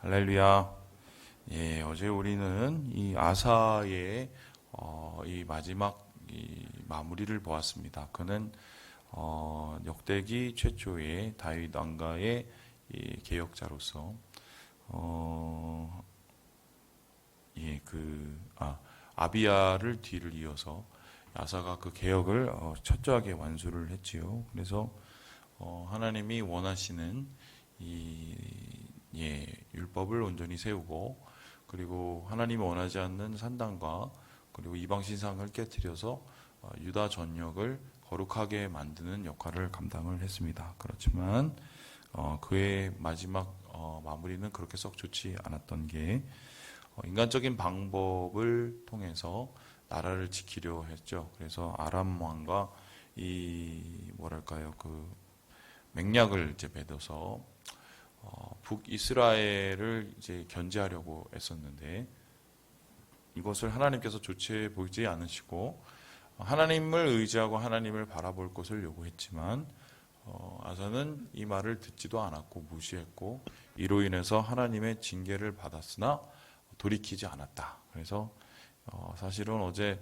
할렐루야. 예, 어제 우리는 이 아사의 이 마지막 이 마무리를 보았습니다. 그는 역대기 최초의 다윗 왕가의 이 개혁자로서 어, 예, 아비야를 뒤를 이어서 아사가 그 개혁을 철저하게 완수를 했지요. 그래서 하나님이 원하시는 이 율법을 온전히 세우고, 그리고 하나님이 원하지 않는 산당과 그리고 이방 신상을 깨뜨려서 유다 전역을 거룩하게 만드는 역할을 감당을 했습니다. 그렇지만 그의 마지막 마무리는 그렇게 썩 좋지 않았던 게, 인간적인 방법을 통해서 나라를 지키려 했죠. 그래서 아람 왕과 이 뭐랄까요, 그 맹약을 이제 맺어서 북이스라엘을 이제 견제하려고 애썼는데, 이것을 하나님께서 좋게 보이지 않으시고 하나님을 의지하고 하나님을 바라볼 것을 요구했지만, 아사는 이 말을 듣지도 않았고 무시했고, 이로 인해서 하나님의 징계를 받았으나 돌이키지 않았다. 그래서 사실은 어제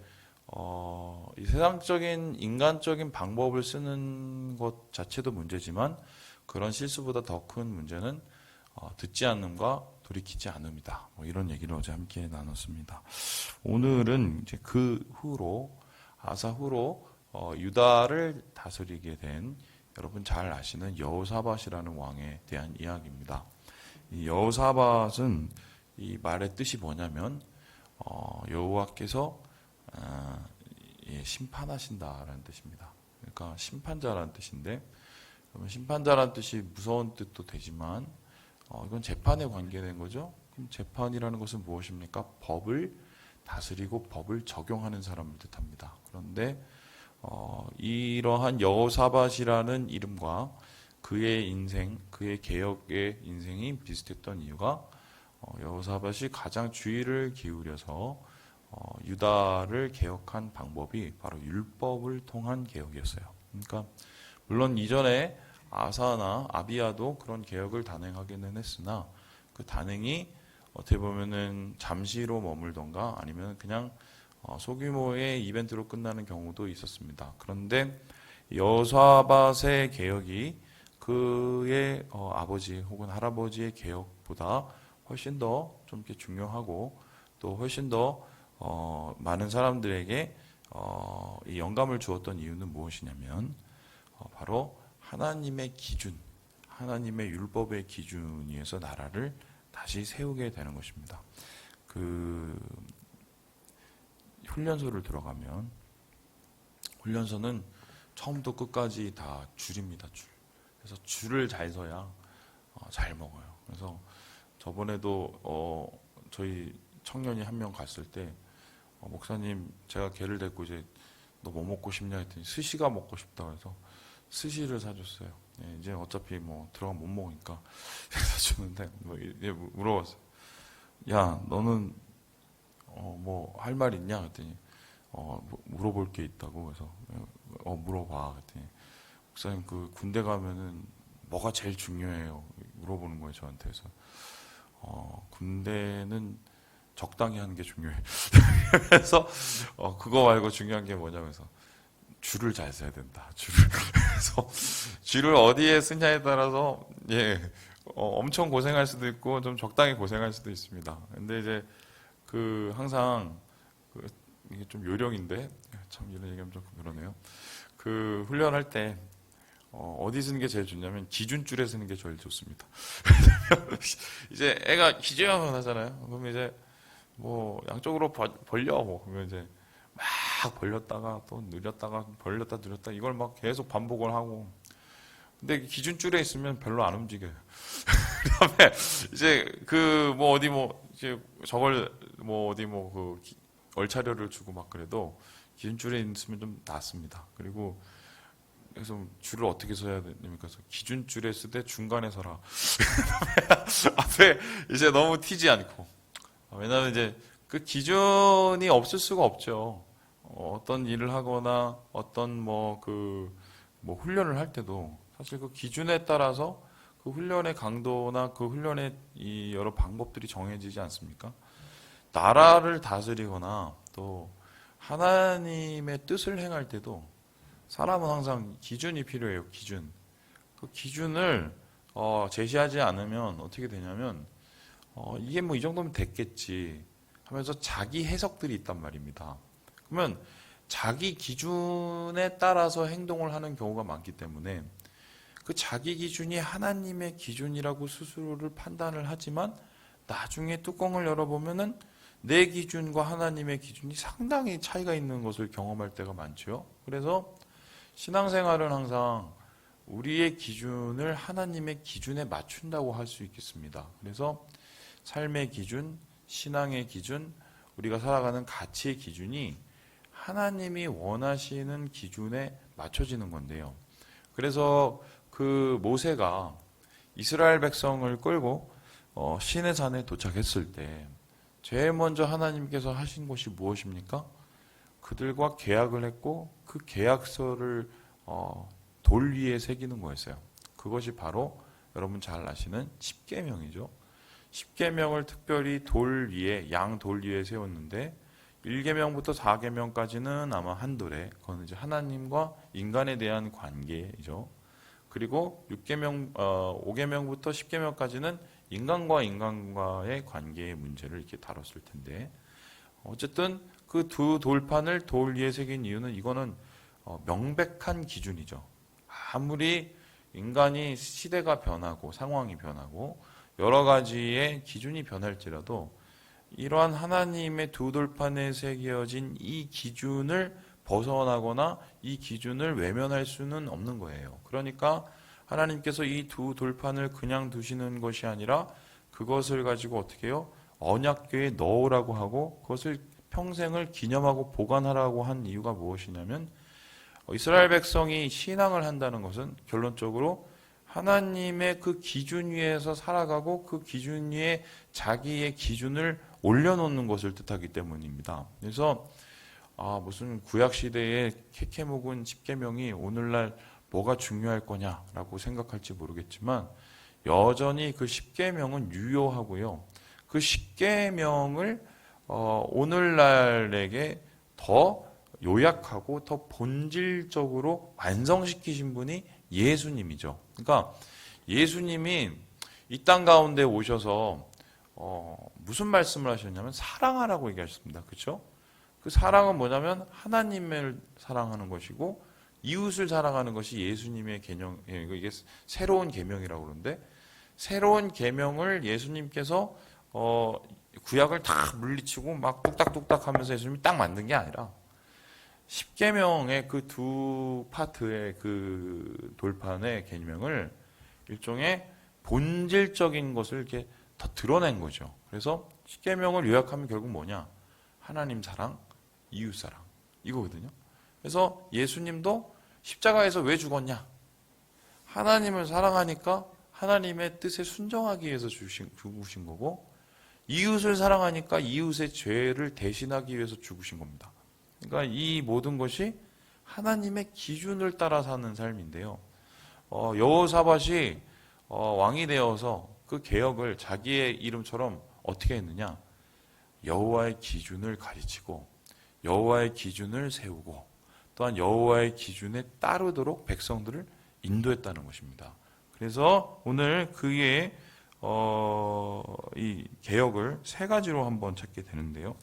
이 세상적인 인간적인 방법을 쓰는 것 자체도 문제지만, 그런 실수보다 더 큰 문제는 듣지 않음과 돌이키지 않음이다. 뭐 이런 얘기를 어제 함께 나눴습니다. 오늘은 이제 그 후로 아사 후로 유다를 다스리게 된, 여러분 잘 아시는 여호사밧이라는 왕에 대한 이야기입니다. 이 여호사밧은 이 말의 뜻이 뭐냐면 여호와께서 심판하신다라는 뜻입니다. 그러니까 심판자라는 뜻인데, 심판자라는 뜻이 무서운 뜻도 되지만 이건 재판에 관계된 거죠. 그럼 재판이라는 것은 무엇입니까? 법을 다스리고 법을 적용하는 사람을 뜻합니다. 그런데 이러한 여호사밧이라는 이름과 그의 인생, 그의 개혁의 인생이 비슷했던 이유가, 여호사밧이 가장 주의를 기울여서 유다를 개혁한 방법이 바로 율법을 통한 개혁이었어요. 그러니까 물론 이전에 아사나 아비야도 그런 개혁을 단행하기는 했으나, 그 단행이 어떻게 보면은 잠시로 머물던가 아니면 그냥 소규모의 이벤트로 끝나는 경우도 있었습니다. 그런데 여호사밧의 개혁이 그의 아버지 혹은 할아버지의 개혁보다 훨씬 더 좀 이렇게 중요하고, 또 훨씬 더 많은 사람들에게 이 영감을 주었던 이유는 무엇이냐면, 바로 하나님의 기준, 하나님의 율법의 기준 위에서 나라를 다시 세우게 되는 것입니다. 그 훈련소를 들어가면, 훈련소는 처음부터 끝까지 다 줄입니다. 줄. 그래서 줄을 잘 서야 잘 먹어요. 그래서 저번에도 저희 청년이 한 명 갔을 때, 목사님 제가 걔를 데리고 이제 너 뭐 먹고 싶냐 했더니 스시가 먹고 싶다 그래서 스시를 사줬어요. 예, 이제 어차피 뭐 들어가면 못 먹으니까 사주는데, 뭐 이제 물어봤어요. 야, 너는 뭐 할 말 있냐 그랬더니 물어볼 게 있다고. 그래서 물어봐 그랬더니, 목사님 그 군대 가면은 뭐가 제일 중요해요 물어보는 거예요 저한테. 그래서 군대는 적당히 하는 게 중요해. 그래서 그거 말고 중요한 게 뭐냐면서, 줄을 잘 써야 된다. 줄을. 그래서 줄을 어디에 쓰냐에 따라서 엄청 고생할 수도 있고 좀 적당히 고생할 수도 있습니다. 근데 이제 그 항상 이게 좀 요령인데, 참 이런 얘기하면 좀 그러네요. 그 훈련할 때 어디 쓰는 게 제일 좋냐면 기준줄에 쓰는 게 제일 좋습니다. 이제 애가 기준만 하잖아요. 그러면 이제 뭐 양쪽으로 벌려 뭐 그러면 이제 막 벌렸다가 또 늘렸다가 벌렸다 늘렸다 이걸 막 계속 반복을 하고, 근데 기준줄에 있으면 별로 안 움직여요. 그다음에 이제 그 뭐 어디 뭐 이제 저걸 뭐 어디 뭐 그 얼차려를 주고 막 그래도 기준줄에 있으면 좀 낫습니다. 그리고 그래서 줄을 어떻게 서야 됩니까? 그래서 기준줄에 쓰되 중간에 서라. 앞에 이제 너무 튀지 않고. 왜냐하면 이제 그 기준이 없을 수가 없죠. 어떤 일을 하거나 어떤 뭐 훈련을 할 때도 사실 그 기준에 따라서 그 훈련의 강도나 그 훈련의 이 여러 방법들이 정해지지 않습니까? 나라를 다스리거나 또 하나님의 뜻을 행할 때도 사람은 항상 기준이 필요해요. 기준. 그 기준을 제시하지 않으면 어떻게 되냐면 이게 뭐 이 정도면 됐겠지 하면서 자기 해석들이 있단 말입니다. 그러면 자기 기준에 따라서 행동을 하는 경우가 많기 때문에 그 자기 기준이 하나님의 기준이라고 스스로를 판단을 하지만 나중에 뚜껑을 열어보면은 내 기준과 하나님의 기준이 상당히 차이가 있는 것을 경험할 때가 많죠. 그래서 신앙생활은 항상 우리의 기준을 하나님의 기준에 맞춘다고 할 수 있겠습니다. 그래서 삶의 기준, 신앙의 기준, 우리가 살아가는 가치의 기준이 하나님이 원하시는 기준에 맞춰지는 건데요. 그래서 그 모세가 이스라엘 백성을 끌고 시내 산에 도착했을 때 제일 먼저 하나님께서 하신 것이 무엇입니까? 그들과 계약을 했고 그 계약서를 돌 위에 새기는 거였어요. 그것이 바로 여러분 잘 아시는 십계명이죠. 십계명을 특별히 돌 위에 양 돌 위에 세웠는데 1계명부터 4계명까지는 아마 한 돌에 그건 이제 하나님과 인간에 대한 관계이죠. 그리고 5계명부터 10계명까지는 인간과 인간과의 관계의 문제를 이렇게 다뤘을 텐데 어쨌든 그 두 돌판을 돌 위에 새긴 이유는 이거는 명백한 기준이죠. 아무리 인간이 시대가 변하고 상황이 변하고 여러 가지의 기준이 변할지라도 이러한 하나님의 두 돌판에 새겨진 이 기준을 벗어나거나 이 기준을 외면할 수는 없는 거예요. 그러니까 하나님께서 이 두 돌판을 그냥 두시는 것이 아니라 그것을 가지고 어떻게 해요? 언약궤에 넣으라고 하고 그것을 평생을 기념하고 보관하라고 한 이유가 무엇이냐면 이스라엘 백성이 신앙을 한다는 것은 결론적으로 하나님의 그 기준 위에서 살아가고 그 기준 위에 자기의 기준을 올려놓는 것을 뜻하기 때문입니다. 그래서 무슨 구약 시대의 캐캐 묵은 십계명이 오늘날 뭐가 중요할 거냐라고 생각할지 모르겠지만 여전히 그 십계명은 유효하고요. 그 십계명을 오늘날에게 더 요약하고 더 본질적으로 완성시키신 분이 예수님이죠. 그러니까 예수님이 이 땅 가운데 오셔서 무슨 말씀을 하셨냐면 사랑하라고 얘기하셨습니다. 그렇죠? 그 사랑은 뭐냐면 하나님을 사랑하는 것이고 이웃을 사랑하는 것이 예수님의 계명, 이게 새로운 계명이라고 그러는데 새로운 계명을 예수님께서 구약을 다 물리치고 막 뚝딱뚝딱 하면서 예수님이 딱 만든 게 아니라 십계명의 그 두 파트의 그 돌판의 계명을 일종의 본질적인 것을 이렇게 더 드러낸 거죠. 그래서 십계명을 요약하면 결국 뭐냐? 하나님 사랑, 이웃 사랑 이거거든요. 그래서 예수님도 십자가에서 왜 죽었냐? 하나님을 사랑하니까 하나님의 뜻에 순종하기 위해서 죽으신 거고 이웃을 사랑하니까 이웃의 죄를 대신하기 위해서 죽으신 겁니다. 그러니까 이 모든 것이 하나님의 기준을 따라 사는 삶인데요. 여호사밧이 왕이 되어서 그 개혁을 자기의 이름처럼 어떻게 했느냐? 여호와의 기준을 가르치고 여호와의 기준을 세우고 또한 여호와의 기준에 따르도록 백성들을 인도했다는 것입니다. 그래서 오늘 그의 이 개혁을 세 가지로 한번 찾게 되는데요.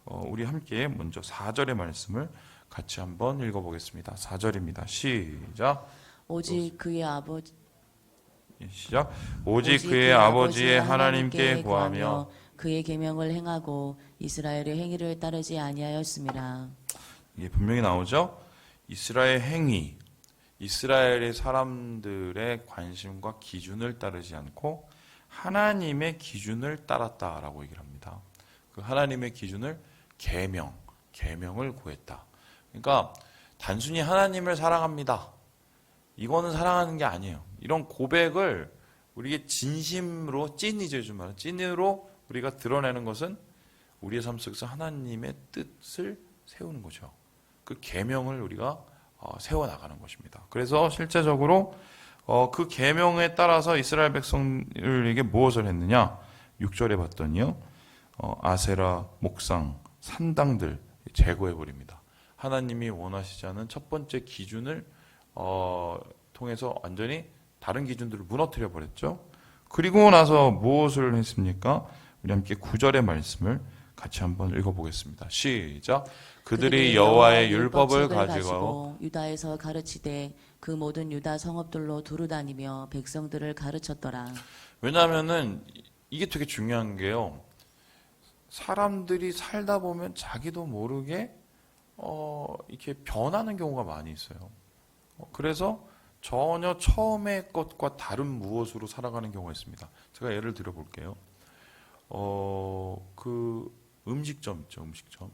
우리 함께 먼저 4절의 말씀을 같이 한번 읽어보겠습니다. 4절입니다. 시작. 오직 그의 아버지 시작. 오직 그의 아버지의 하나님께 구하며 그의 계명을 행하고 이스라엘의 행위를 따르지 아니하였음이라. 이게 분명히 나오죠. 이스라엘 행위, 이스라엘의 사람들의 관심과 기준을 따르지 않고 하나님의 기준을 따랐다라고 얘기를 합니다. 그 하나님의 기준을 계명을 구했다. 그러니까 단순히 하나님을 사랑합니다. 이거는 사랑하는 게 아니에요. 이런 고백을 우리의 진심으로 찐으로 우리가 드러내는 것은 우리의 삶 속에서 하나님의 뜻을 세우는 거죠. 그 계명을 우리가 세워나가는 것입니다. 그래서 실제적으로 그 계명에 따라서 이스라엘 백성들에게 무엇을 했느냐? 6절에 봤더니요. 아세라, 목상, 산당들 제거해 버립니다. 하나님이 원하시지 않은 첫 번째 기준을 통해서 완전히 다른 기준들을 무너뜨려 버렸죠. 그리고 나서 무엇을 했습니까? 우리 함께 9절의 말씀을 같이 한번 읽어보겠습니다. 시작. 그들이 여호와의 율법을 가지고 유다에서 가르치되 그 모든 유다 성읍들로 두루 다니며 백성들을 가르쳤더라. 왜냐하면은 이게 되게 중요한 게요. 사람들이 살다 보면 자기도 모르게 이렇게 변하는 경우가 많이 있어요. 그래서 전혀 처음의 것과 다른 무엇으로 살아가는 경우가 있습니다. 제가 예를 들어 볼게요. 그 음식점 있죠, 음식점.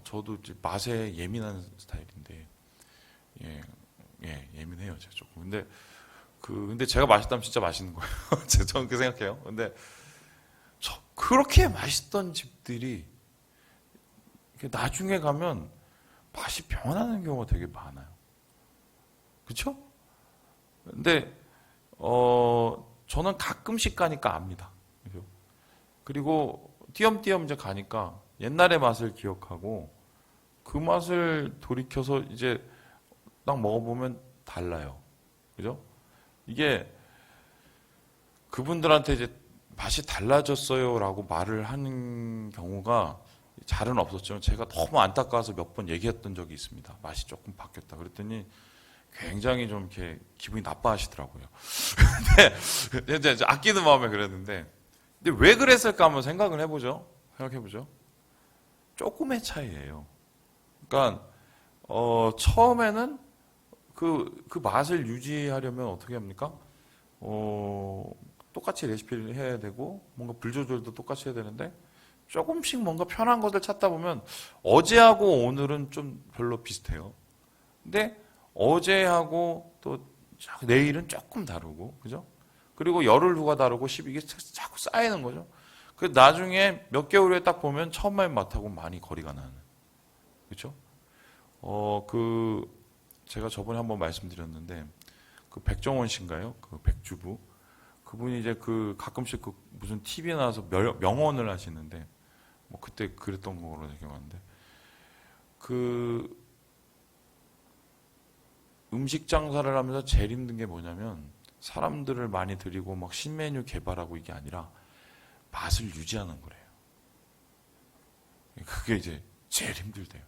저도 이제 맛에 예민한 스타일인데, 예민해요, 제가 조금. 근데 제가 맛있다면 진짜 맛있는 거예요. 저는 그렇게 생각해요. 근데 그렇게 맛있던 집들이 나중에 가면 맛이 변하는 경우가 되게 많아요. 그렇죠? 근데 저는 가끔씩 가니까 압니다. 그죠? 그리고 띄엄띄엄 이제 가니까 옛날의 맛을 기억하고 그 맛을 돌이켜서 이제 딱 먹어보면 달라요. 그죠? 이게 그분들한테 이제 맛이 달라졌어요라고 말을 하는 경우가 잘은 없었지만 제가 너무 안타까워서 몇 번 얘기했던 적이 있습니다. 맛이 조금 바뀌었다. 그랬더니 굉장히 좀 이렇게 기분이 나빠하시더라고요. 근데 이제 아끼는 마음에 그랬는데, 근데 왜 그랬을까 한번 생각을 해보죠. 생각해보죠. 조금의 차이예요. 그러니까 처음에는 그 맛을 유지하려면 어떻게 합니까? 똑같이 레시피를 해야 되고 뭔가 불 조절도 똑같이 해야 되는데 조금씩 뭔가 편한 것을 찾다 보면 어제하고 오늘은 좀 별로 비슷해요. 근데 어제하고 또 내일은 조금 다르고, 그죠? 그리고 열흘 후가 다르고 이게 자꾸 쌓이는 거죠. 그 나중에 몇 개월 후에 딱 보면 처음 맛하고 많이 거리가 나는, 그렇죠? 제가 저번에 한번 말씀드렸는데 그 백종원 씨인가요? 그 백주부 그분이 이제 가끔씩 무슨 TV에 나와서 명언을 하시는데 뭐 그때 그랬던 거로 기억하는데 음식 장사를 하면서 제일 힘든 게 뭐냐면 사람들을 많이 들이고 막 신메뉴 개발하고 이게 아니라 맛을 유지하는 거래요. 그게 이제 제일 힘들대요.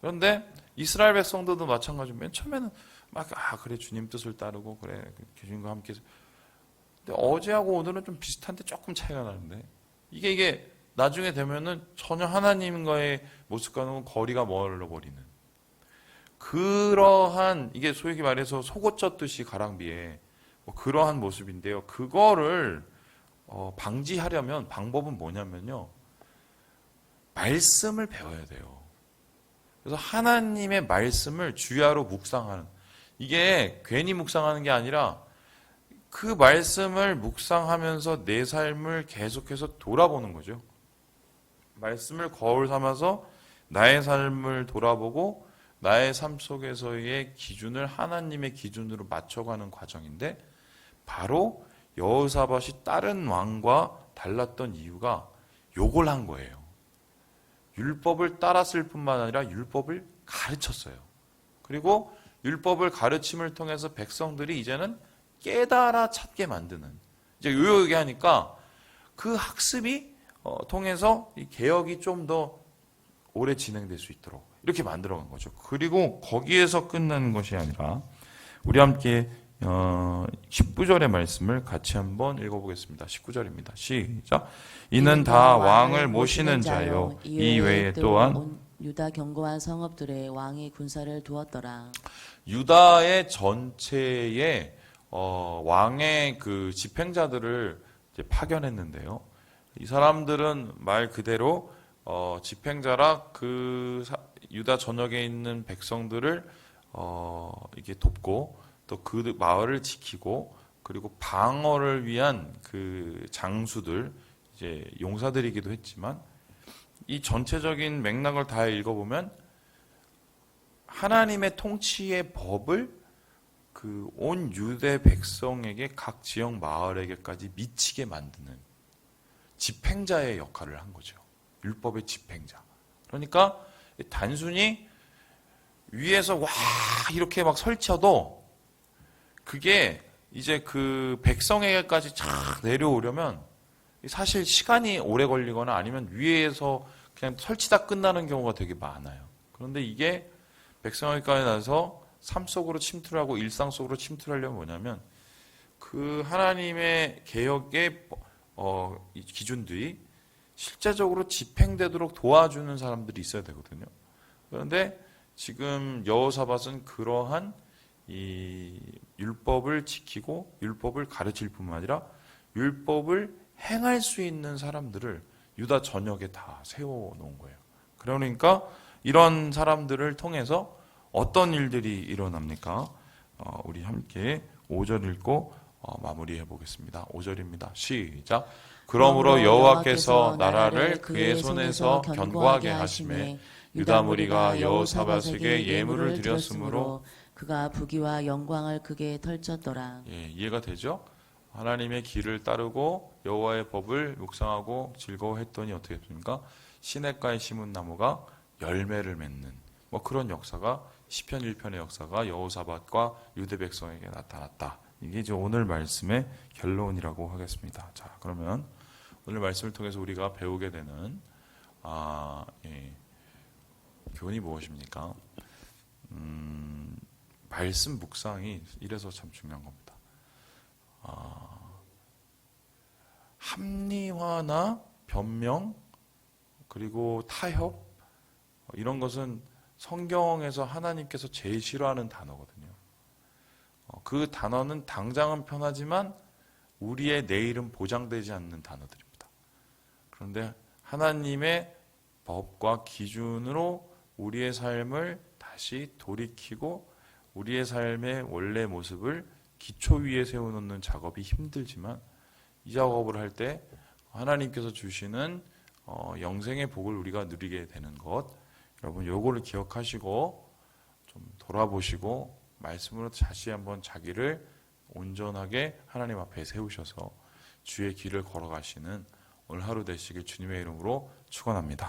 그런데 이스라엘 백성들도 마찬가지로 맨 처음에는 막 그래 주님 뜻을 따르고 그래 주님과 함께. 근데 어제하고 오늘은 좀 비슷한데 조금 차이가 나는데 이게 나중에 되면은 전혀 하나님과의 모습과는 거리가 멀어버리는 그러한, 이게 소위 말해서 속옷 젖듯이 가랑비에 뭐 그러한 모습인데요. 그거를 방지하려면 방법은 뭐냐면요. 말씀을 배워야 돼요. 그래서 하나님의 말씀을 주야로 묵상하는, 이게 괜히 묵상하는 게 아니라 그 말씀을 묵상하면서 내 삶을 계속해서 돌아보는 거죠. 말씀을 거울 삼아서 나의 삶을 돌아보고 나의 삶 속에서의 기준을 하나님의 기준으로 맞춰가는 과정인데, 바로 여호사밧이 다른 왕과 달랐던 이유가 요걸 한 거예요. 율법을 따랐을 뿐만 아니라 율법을 가르쳤어요. 그리고 율법을 가르침을 통해서 백성들이 이제는 깨달아 찾게 만드는, 이제 요 얘기하니까 그 학습이 통해서 이 개혁이 좀 더 오래 진행될 수 있도록 이렇게 만들어간 거죠. 그리고 거기에서 끝나는 것이 아니라 우리 함께 19절의 말씀을 같이 한번 읽어보겠습니다. 19절입니다. 시작. 이는 다 왕을 모시는 자요 이 외에 또한 유다 견고한 성읍들에 왕이 군사를 두었더라. 유다의 전체에 왕의 그 집행자들을 이제 파견했는데요. 이 사람들은 말 그대로 집행자라 유다 전역에 있는 백성들을 이게 돕고 또 그 마을을 지키고, 그리고 방어를 위한 그 장수들, 이제 용사들이기도 했지만, 이 전체적인 맥락을 다 읽어보면 하나님의 통치의 법을 그 온 유대 백성에게 각 지역 마을에게까지 미치게 만드는 집행자의 역할을 한 거죠. 율법의 집행자. 그러니까 단순히 위에서 와 이렇게 막 설쳐도 그게 이제 그 백성에게까지 쫙 내려오려면 사실 시간이 오래 걸리거나 아니면 위에서 그냥 설치다 끝나는 경우가 되게 많아요. 그런데 이게 백성에게까지 나서 삶 속으로 침투하고 일상 속으로 침투하려면 뭐냐면 그 하나님의 개혁의 이 기준들이 실제적으로 집행되도록 도와주는 사람들이 있어야 되거든요. 그런데 지금 여호사밧은 그러한 이 율법을 지키고 율법을 가르칠 뿐만 아니라 율법을 행할 수 있는 사람들을 유다 전역에 다 세워놓은 거예요. 그러니까 이런 사람들을 통해서 어떤 일들이 일어납니까? 우리 함께 5절 읽고 마무리해 보겠습니다. 5절입니다. 시작. 그러므로 여호와께서 나라를 그의 손에서 견고하게 하시매 유다 무리가 여호사밧에게 예물을 드렸으므로 그가 부귀와 영광을 그게 펼쳤더라. 예, 이해가 되죠? 하나님의 길을 따르고 여호와의 법을 묵상하고 즐거워했더니 어떻게 됐습니까? 시냇가에 심은 나무가 열매를 맺는 뭐 그런 역사가 시편 1편의 역사가 여호사밧과 유대 백성에게 나타났다. 이게 이제 오늘 말씀의 결론이라고 하겠습니다. 자, 그러면 오늘 말씀을 통해서 우리가 배우게 되는 교훈이 무엇입니까? 말씀 묵상이 이래서 참 중요한 겁니다. 합리화나 변명 그리고 타협 이런 것은 성경에서 하나님께서 제일 싫어하는 단어거든요. 그 단어는 당장은 편하지만 우리의 내일은 보장되지 않는 단어들입니다. 그런데 하나님의 법과 기준으로 우리의 삶을 다시 돌이키고 우리의 삶의 원래 모습을 기초 위에 세워놓는 작업이 힘들지만 이 작업을 할 때 하나님께서 주시는 영생의 복을 우리가 누리게 되는 것, 여러분 요거를 기억하시고 좀 돌아보시고 말씀으로 다시 한번 자기를 온전하게 하나님 앞에 세우셔서 주의 길을 걸어가시는 오늘 하루 되시길 주님의 이름으로 축원합니다.